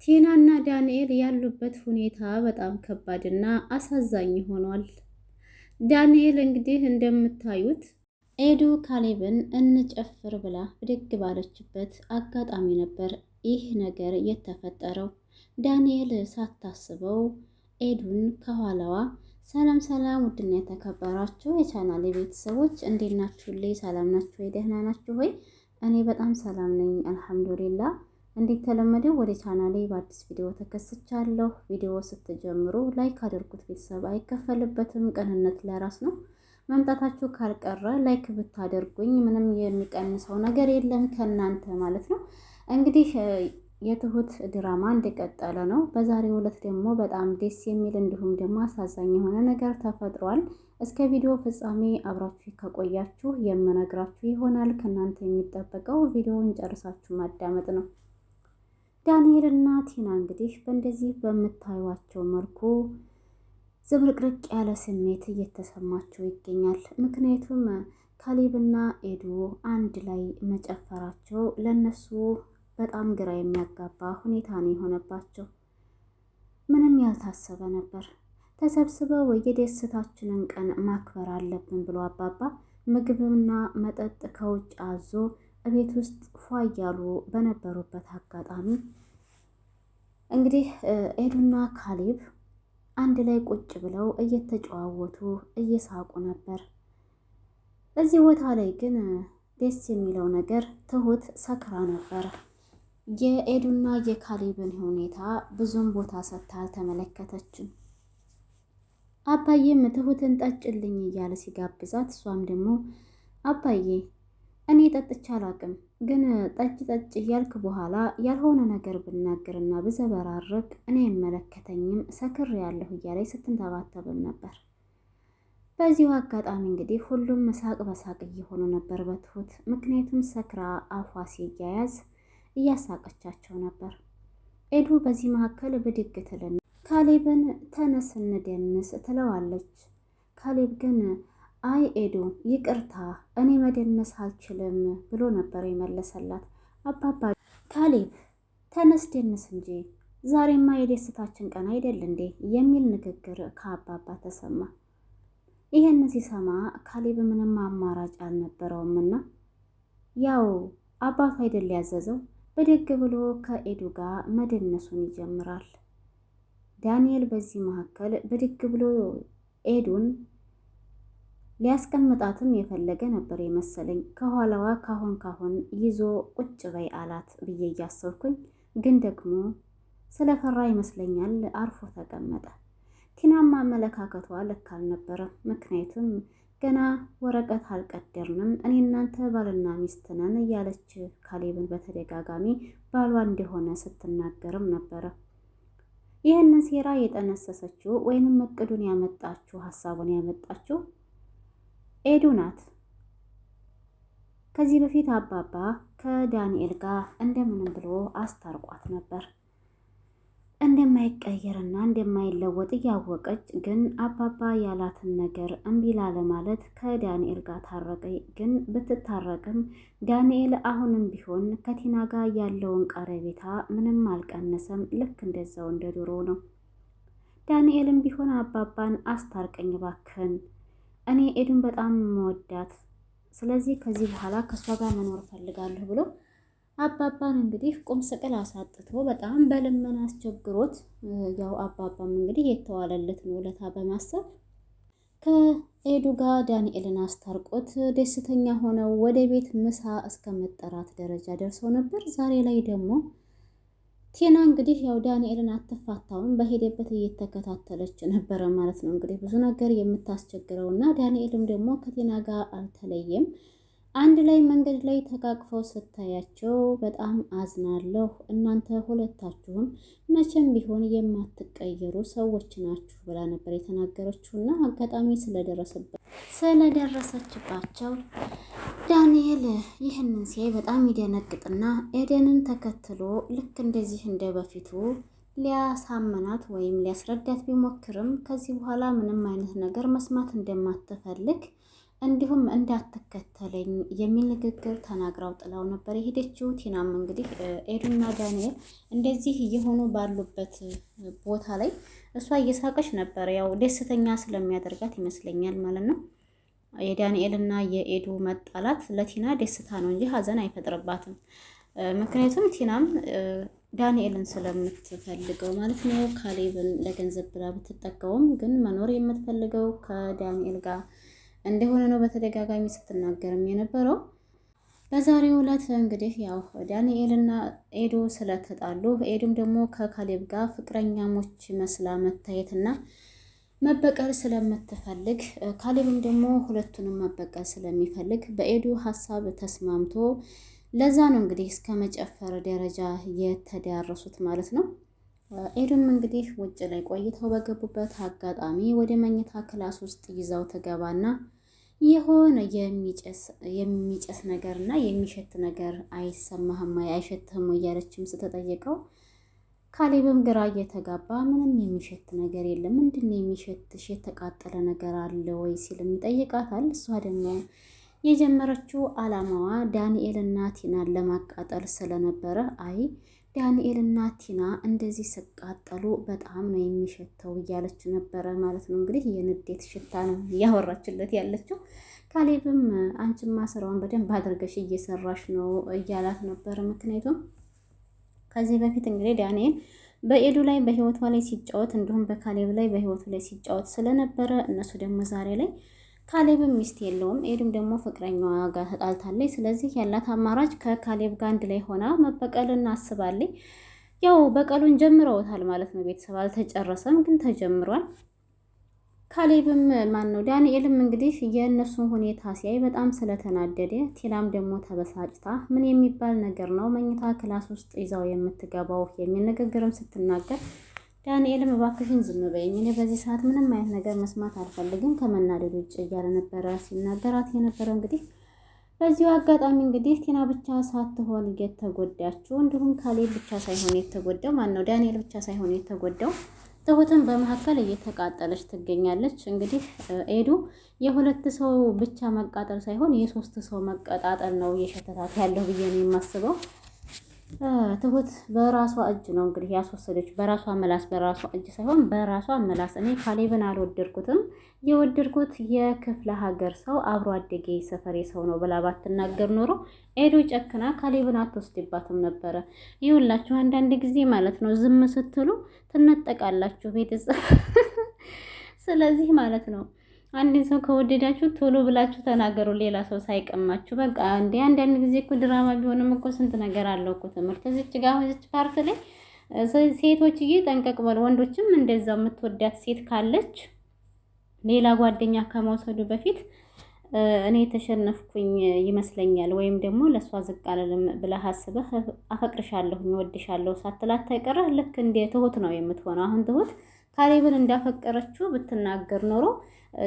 ቲናና ዳንኤል ያሉበት ሁኔታ በጣም ከባድና አሳዛኝ ሆኗል። ዳንኤል እንግዲህ እንደምታዩት ኤዱ ካሌብን እንጨፍር ብላ ብድግ ባለችበት አጋጣሚ ነበር ይህ ነገር የተፈጠረው። ዳንኤል ሳታስበው ኤዱን ከኋላዋ ሰላም ሰላም፣ ውድና የተከበራችሁ የቻናሌ ቤተሰቦች እንዴት ናችሁልኝ? ሰላም ናችሁ ወይ? ደህና ናችሁ ወይ? እኔ በጣም ሰላም ነኝ አልሐምዱሊላ። እንዴት ተለመደው ወደ ቻናሌ በአዲስ ቪዲዮ ተከስቻለሁ። ቪዲዮ ስትጀምሩ ላይክ አድርጉት፣ ቤተሰብ አይከፈልበትም፣ ቅንነት ለራስ ነው። መምጣታችሁ ካልቀረ ላይክ ብታደርጉኝ ምንም የሚቀንሰው ነገር የለም ከእናንተ ማለት ነው። እንግዲህ የትሁት ድራማ እንደቀጠለ ነው። በዛሬው ዕለት ደግሞ በጣም ደስ የሚል እንዲሁም ደግሞ አሳዛኝ የሆነ ነገር ተፈጥሯል። እስከ ቪዲዮ ፍጻሜ አብራችሁ ከቆያችሁ የምነግራችሁ ይሆናል። ከእናንተ የሚጠበቀው ቪዲዮውን ጨርሳችሁ ማዳመጥ ነው። ዳንኤል እና ቲና እንግዲህ በእንደዚህ በምታዩዋቸው መልኩ ዝብርቅርቅ ያለ ስሜት እየተሰማቸው ይገኛል። ምክንያቱም ካሌብና ኤዱ አንድ ላይ መጨፈራቸው ለነሱ በጣም ግራ የሚያጋባ ሁኔታ ነው የሆነባቸው። ምንም ያልታሰበ ነበር። ተሰብስበው የደስታችንን ቀን ማክበር አለብን ብሎ አባባ ምግብና መጠጥ ከውጭ አዞ ቤት ውስጥ ፏ እያሉ በነበሩበት አጋጣሚ እንግዲህ ኤዱና ካሌብ አንድ ላይ ቁጭ ብለው እየተጨዋወቱ እየሳቁ ነበር። እዚህ ቦታ ላይ ግን ደስ የሚለው ነገር ትሁት ሰክራ ነበር። የኤዱና የካሌብን ሁኔታ ብዙም ቦታ ሰጥታ አልተመለከተችም። አባዬም ትሁትን ጠጭልኝ እያለ ሲጋብዛት እሷም ደግሞ አባዬ እኔ ጠጥቼ አላቅም፣ ግን ጠጭ ጠጭ እያልክ በኋላ ያልሆነ ነገር ብናገርና ብዘበራርቅ እኔ አይመለከተኝም፣ ሰክር ያለሁ እያለች ስትንተባተብም ነበር። በዚሁ አጋጣሚ እንግዲህ ሁሉም ሳቅ በሳቅ እየሆኑ ነበር በትሁት ምክንያቱም ሰክራ አፏ ሲያያዝ እያሳቀቻቸው ነበር። ኤዱ በዚህ መካከል ብድግ ትልና ካሌብን ተነስ እንደንስ ትለዋለች። ካሌብ ግን አይ ኤዱ ይቅርታ እኔ መደነስ አልችልም ብሎ ነበር የመለሰላት። አባባ ካሌብ ተነስ ደንስ እንጂ ዛሬማ የደስታችን ቀን አይደል እንዴ የሚል ንግግር ከአባባ ተሰማ። ይህን ሲሰማ ካሌብ ምንም አማራጭ አልነበረውምና ያው አባቱ አይደል ያዘዘው ብድግ ብሎ ከኤዱ ጋር መደነሱን ይጀምራል። ዳንኤል በዚህ መካከል ብድግ ብሎ ኤዱን ሊያስቀምጣትም የፈለገ ነበር የመሰለኝ። ከኋላዋ ካሁን ይዞ ቁጭ በይ አላት ብዬ እያሰብኩኝ፣ ግን ደግሞ ስለፈራ ይመስለኛል አርፎ ተቀመጠ። ቲናማ አመለካከቷ ልክ አልነበረም። ምክንያቱም ገና ወረቀት አልቀደርንም እኔ እናንተ ባልና ሚስት ነን እያለች ካሌብን በተደጋጋሚ ባሏ እንደሆነ ስትናገርም ነበረ። ይህንን ሴራ የጠነሰሰችው ወይንም እቅዱን ያመጣችው ሀሳቡን ያመጣችው ኤዱ ናት። ከዚህ በፊት አባባ ከዳንኤል ጋር እንደምንም ብሎ አስታርቋት ነበር። እንደማይቀየርና እንደማይለወጥ እያወቀች ግን አባባ ያላትን ነገር እምቢ ላለ ማለት ከዳንኤል ጋር ታረቀኝ። ግን ብትታረቅም ዳንኤል አሁንም ቢሆን ከቲና ጋር ያለውን ቀረቤታ ምንም አልቀነሰም። ልክ እንደዛው እንደ ድሮ ነው። ዳንኤልም ቢሆን አባባን አስታርቀኝ ባክህን፣ እኔ ኤዱን በጣም መወዳት፣ ስለዚህ ከዚህ በኋላ ከእሷ ጋር መኖር ፈልጋለሁ ብሎ አባባን እንግዲህ ቁም ስቅል አሳጥቶ በጣም በልመና አስቸግሮት፣ ያው አባባም እንግዲህ የተዋለለትን ውለታ በማሰብ ከኤዱ ጋር ዳንኤልን አስታርቆት ደስተኛ ሆነው ወደ ቤት ምሳ እስከ መጠራት ደረጃ ደርሰው ነበር። ዛሬ ላይ ደግሞ ቲና እንግዲህ ያው ዳንኤልን አትፋታውም፣ በሄደበት እየተከታተለች ነበረ ማለት ነው። እንግዲህ ብዙ ነገር የምታስቸግረው እና ዳንኤልም ደግሞ ከቲና ጋር አልተለየም። አንድ ላይ መንገድ ላይ ተቃቅፈው ስታያቸው በጣም አዝናለሁ። እናንተ ሁለታችሁም መቼም ቢሆን የማትቀየሩ ሰዎች ናችሁ ብላ ነበር የተናገረችው እና አጋጣሚ ስለደረሰችባቸው ዳንኤል ይህንን ሲያይ በጣም ይደነግጥና ኤደንን ተከትሎ ልክ እንደዚህ እንደ በፊቱ ሊያሳምናት ወይም ሊያስረዳት ቢሞክርም ከዚህ በኋላ ምንም አይነት ነገር መስማት እንደማትፈልግ እንዲሁም እንዳትከተለኝ የሚል ንግግር ተናግራው ጥላው ነበር የሄደችው። ቲናም እንግዲህ ኤዱና ዳንኤል እንደዚህ እየሆኑ ባሉበት ቦታ ላይ እሷ እየሳቀች ነበር። ያው ደስተኛ ስለሚያደርጋት ይመስለኛል ማለት ነው። የዳንኤልና የኤዱ መጣላት ለቲና ደስታ ነው እንጂ ሀዘን አይፈጥርባትም። ምክንያቱም ቲናም ዳንኤልን ስለምትፈልገው ማለት ነው። ካሌብን ለገንዘብ ብላ ብትጠቀውም ግን መኖር የምትፈልገው ከዳንኤል ጋር እንደሆነ ነው በተደጋጋሚ ስትናገርም የነበረው። በዛሬው ዕለት እንግዲህ ያው ዳንኤልና ኤዱ ስለተጣሉ ኤዱም ደግሞ ከካሌብ ጋር ፍቅረኛሞች መስላ መታየትና መበቀል ስለምትፈልግ ካሌብም ደግሞ ሁለቱንም መበቀል ስለሚፈልግ በኤዱ ሀሳብ ተስማምቶ ለዛ ነው እንግዲህ እስከ መጨፈር ደረጃ የተዳረሱት ማለት ነው። ኤዱም እንግዲህ ውጭ ላይ ቆይተው በገቡበት አጋጣሚ ወደ መኝታ ክላስ ውስጥ ይዛው ተገባና የሆነ የሚጨስ ነገር እና የሚሸት ነገር አይሰማህም አይሸትህም እያለችም ስትጠይቀው ካሌብም ግራ እየተጋባ ምንም የሚሸት ነገር የለም፣ ምንድን ነው የሚሸትሽ? የተቃጠለ ነገር አለ ወይ ሲልም ይጠይቃታል። እሷ ደግሞ የጀመረችው አላማዋ ዳንኤልና ቲናን ለማቃጠል ስለነበረ አይ ዳንኤልና ቲና እንደዚህ ሲቃጠሉ በጣም ነው የሚሸተው እያለች ነበረ ማለት ነው። እንግዲህ የንዴት ሽታ ነው እያወራችለት ያለችው። ካሌብም አንቺማ ስራውን በደንብ አድርገሽ እየሰራሽ ነው እያላት ነበር። ምክንያቱም ከዚህ በፊት እንግዲህ ዳንኤል በኤዱ ላይ በህይወቷ ላይ ሲጫወት እንዲሁም በካሌብ ላይ በህይወቱ ላይ ሲጫወት ስለነበረ እነሱ ደግሞ ዛሬ ላይ ካሌብም ሚስት የለውም፣ ኤዱም ደግሞ ፍቅረኛዋ ጋር ተጣልታለች። ስለዚህ ያላት አማራጭ ከካሌብ ጋር አንድ ላይ ሆና መበቀልን አስባለች። ያው በቀሉን ጀምረውታል ማለት ነው። ቤተሰብ አልተጨረሰም፣ ግን ተጀምሯል። ካሌብም ማን ነው ዳንኤልም እንግዲህ የእነሱን ሁኔታ ሲያይ በጣም ስለተናደደ፣ ቲናም ደግሞ ተበሳጭታ ምን የሚባል ነገር ነው መኝታ ክላስ ውስጥ ይዛው የምትገባው የሚል ንግግርም ስትናገር ዳንኤልም እባክሽን ዝም በይኝ፣ እኔ በዚህ ሰዓት ምንም አይነት ነገር መስማት አልፈልግም ከመናደድ ውጭ እያለ ነበረ ሲናገራት የነበረው። እንግዲህ በዚሁ አጋጣሚ እንግዲህ ቲና ብቻ ሳትሆን የተጎዳችው እንዲሁም ካሌብ ብቻ ሳይሆን የተጎዳው ማን ነው ዳንኤል ብቻ ሳይሆን የተጎዳው ትሁትን በመካከል እየተቃጠለች ትገኛለች። እንግዲህ ኤዱ የሁለት ሰው ብቻ መቃጠል ሳይሆን የሶስት ሰው መቀጣጠል ነው እየሸተታት ያለው ብዬ ነው የማስበው። ትሁት በራሷ እጅ ነው እንግዲህ ያስወሰደች፣ በራሷ ምላስ፣ በራሷ እጅ ሳይሆን በራሷ ምላስ። እኔ ካሌብን አልወደድኩትም፣ የወደድኩት የክፍለ ሀገር ሰው አብሮ አደጌ ሰፈሬ ሰው ነው ብላ ባትናገር ኖሮ ኤዱ ጨክና ካሌብን አትወስድባትም ነበረ። ይኸውላችሁ አንዳንድ ጊዜ ማለት ነው ዝም ስትሉ ትነጠቃላችሁ ቤተሰብ። ስለዚህ ማለት ነው አንድ ሰው ከወደዳችሁ ቶሎ ብላችሁ ተናገሩ፣ ሌላ ሰው ሳይቀማችሁ። በቃ አንዳንድ ጊዜ እኮ ድራማ ቢሆንም እኮ ስንት ነገር አለው እኮ ትምህርት። እዚች ጋር እዚች ፓርት ላይ ሴቶችዬ ጠንቀቅ በሉ። ወንዶችም እንደዛው የምትወዳት ሴት ካለች ሌላ ጓደኛ ከመውሰዱ በፊት እኔ የተሸነፍኩኝ ይመስለኛል ወይም ደግሞ ለእሷ ዝቅ አልልም ብለህ አስበህ አፈቅርሻለሁ እወድሻለሁ ሳትላት አይቀርህ ልክ እንደ ትሁት ነው የምትሆነው። አሁን ትሁት ካሌብን እንዳፈቀረችው ብትናገር ኖሮ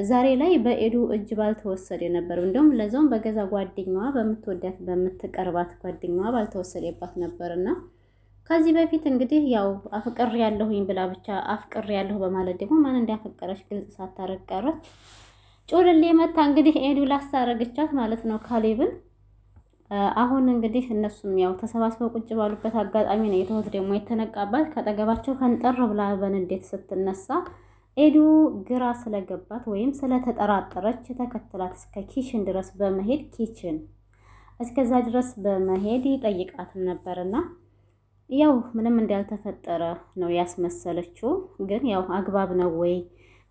ዛሬ ላይ በኤዱ እጅ ባልተወሰደ ነበር። እንደውም ለዛውም በገዛ ጓደኛዋ በምትወዳት በምትቀርባት ጓደኛዋ ባልተወሰደባት ነበርና ከዚህ በፊት እንግዲህ ያው አፍቅር ያለሁኝ ብላ ብቻ አፍቅር ያለሁ በማለት ደግሞ ማን እንዳፈቀረች ግልጽ ሳታረግ ቀረች። ጮልሌ መታ እንግዲህ ኤዱ ላሳረገቻት ማለት ነው ካሌብን። አሁን እንግዲህ እነሱም ያው ተሰባስበው ቁጭ ባሉበት አጋጣሚ ነው የትሁት ደግሞ የተነቃባት። ከጠገባቸው ፈንጠር ብላ በንዴት ስትነሳ ኤዱ ግራ ስለገባት ወይም ስለተጠራጠረች ተከትላት እስከ ኪችን ድረስ በመሄድ እስከዛ ድረስ በመሄድ ይጠይቃትም ነበርና ያው ምንም እንዳልተፈጠረ ነው ያስመሰለችው። ግን ያው አግባብ ነው ወይ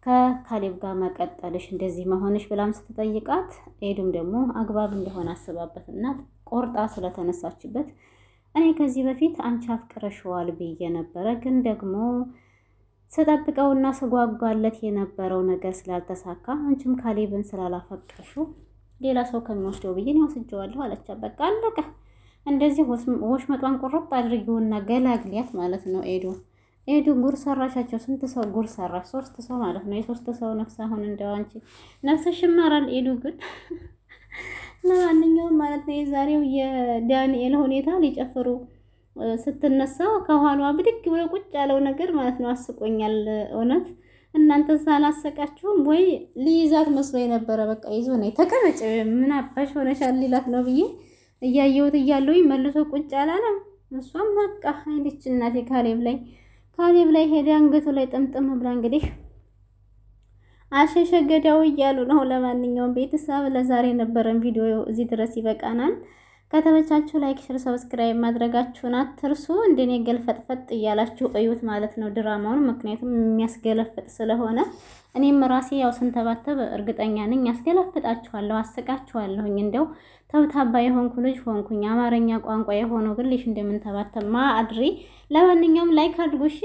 ከካሌብ ጋር መቀጠልሽ እንደዚህ መሆንሽ ብላም ስትጠይቃት ኤዱም ደግሞ አግባብ እንደሆነ አስባበትና ቆርጣ ስለተነሳችበት እኔ ከዚህ በፊት አንቺ አፍቅረሽዋል ብዬ ነበረ፣ ግን ደግሞ ስጠብቀውና ስጓጓለት የነበረው ነገር ስላልተሳካ አንቺም ካሌብን ስላላፈቀሹ ሌላ ሰው ከሚወስደው ብዬ ነው ወስጀዋለሁ አለቻት። በቃ አለቀ። እንደዚህ ወሽመጧን ቁርጥ አድርጊውና ገላግሊያት ማለት ነው። ኤዱ ጉር ሰራሻቸው። ስንት ሰው ጉር ሰራሽ? 3 ሰው ማለት ነው። የ3 ሰው ነፍስ አሁን እንደው አንቺ ነፍስሽ ይማራል ኤዱ ግን ለማንኛውም ማለት ነው የዛሬው የዳንኤል ሁኔታ ሊጨፍሩ ስትነሳ ከኋሏ ብድግ ብሎ ቁጭ ያለው ነገር ማለት ነው አስቆኛል እውነት። እናንተ ሳላሰቃችሁም ወይ ሊይዛት መስሎ የነበረ በቃ ይዞ ነው ተቀመጭ ምን አባሽ ሆነሻል ሊላት ነው ብዬ እያየሁት እያለሁኝ መልሶ ቁጭ አላለም። እሷም በቃ አይልች እናቴ ካሌብ ላይ ሄደ አንገቱ ላይ ጥምጥም ብላ እንግዲህ አሸሸ ገዳው እያሉ ነው። ለማንኛውም ቤተሰብ ለዛሬ የነበረን ቪዲዮ እዚህ ድረስ ይበቃናል። ከተመቻችሁ ላይክ፣ ሼር፣ ሰብስክራይብ ማድረጋችሁን አትርሱ። እንደኔ ገልፈጥፈጥ እያላችሁ እዩት ማለት ነው ድራማውን፣ ምክንያቱም የሚያስገለፍጥ ስለሆነ እኔም ራሴ ያው ስንተባተብ እርግጠኛ ነኝ ያስገለፍጣችኋለሁ፣ አስቃችኋለሁኝ። እንደው ተብታባ የሆንኩ ልጅ ሆንኩኝ። አማርኛ ቋንቋ የሆነው ግን ልጅ እንደምንተባተብ ማአድሪ። ለማንኛውም ላይክ አድርጉ እሺ።